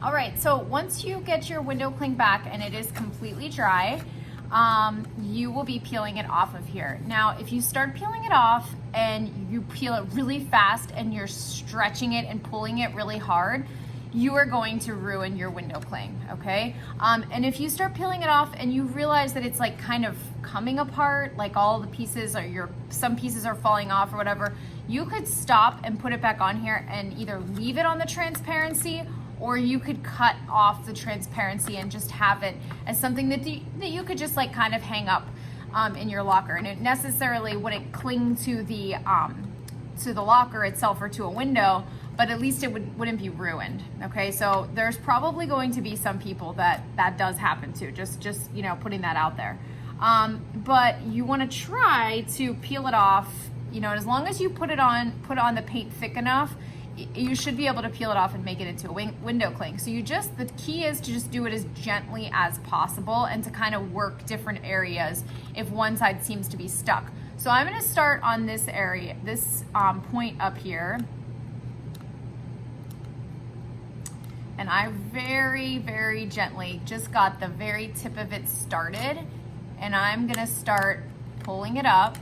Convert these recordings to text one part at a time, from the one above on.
All right, so once you get your window cling back and it is completely dry, you will be peeling it off of here. Now, if you start peeling it off and you peel it really fast and you're stretching it and pulling it really hard, you are going to ruin your window cling, okay? And if you start peeling it off and you realize that it's like kind of coming apart, like all the pieces or some pieces are falling off or whatever, you could stop and put it back on here and either leave it on the transparency, or you could cut off the transparency and just have it as something that you could just like kind of hang up in your locker. And it necessarily wouldn't cling to the locker itself or to a window, but at least it wouldn't be ruined. Okay, so there's probably going to be some people that does happen to, just you know, putting that out there. But you want to try to peel it off, you know, as long as you put on the paint thick enough, you should be able to peel it off and make it into a window cling. So the key is to just do it as gently as possible and to kind of work different areas if one side seems to be stuck. So I'm going to start on this area, this point up here. And I very, very gently just got the very tip of it started. And I'm going to start pulling it up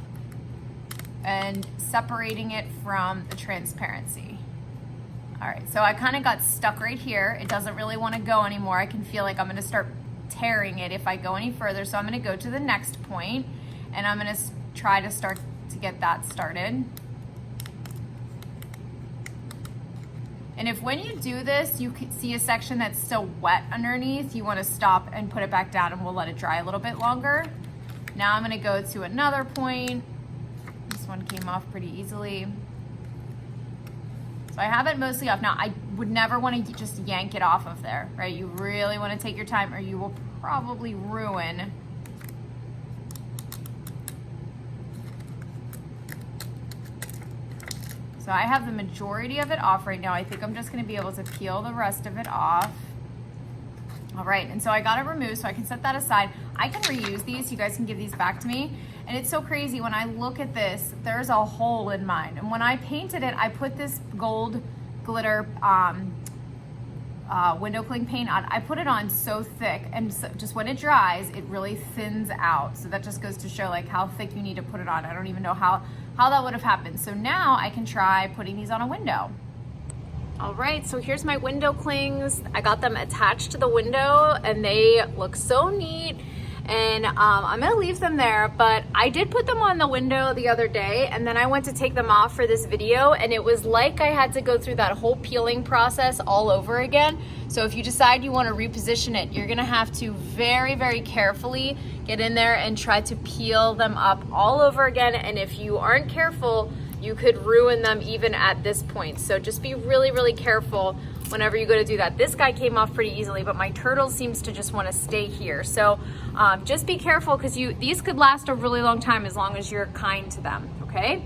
and separating it from the transparency. All right, so I kind of got stuck right here. It doesn't really want to go anymore. I can feel like I'm gonna start tearing it if I go any further. So I'm gonna go to the next point and I'm gonna try to start to get that started. And if when you do this, you can see a section that's still wet underneath, you wanna stop and put it back down and we'll let it dry a little bit longer. Now I'm gonna go to another point. This one came off pretty easily. So I have it mostly off. Now, I would never want to just yank it off of there, right? You really want to take your time or you will probably ruin So I have the majority of it off right now. I think I'm just going to be able to peel the rest of it off. All right, and so I got it removed, so I can set that aside. I can reuse these. You guys can give these back to me. And it's so crazy, when I look at this, there's a hole in mine. And when I painted it, I put this gold glitter window cling paint on. I put it on so thick, and so just when it dries, it really thins out. So that just goes to show like how thick you need to put it on. I don't even know how that would have happened. So now I can try putting these on a window. All right, so here's my window clings. I got them attached to the window and they look so neat. And I'm gonna leave them there, but I did put them on the window the other day and then I went to take them off for this video and it was like I had to go through that whole peeling process all over again. So if you decide you wanna reposition it, you're gonna have to very, very carefully get in there and try to peel them up all over again. And if you aren't careful, you could ruin them even at this point. So just be really, really careful whenever you go to do that. This guy came off pretty easily, but my turtle seems to just want to stay here. So just be careful because these could last a really long time as long as you're kind to them, okay?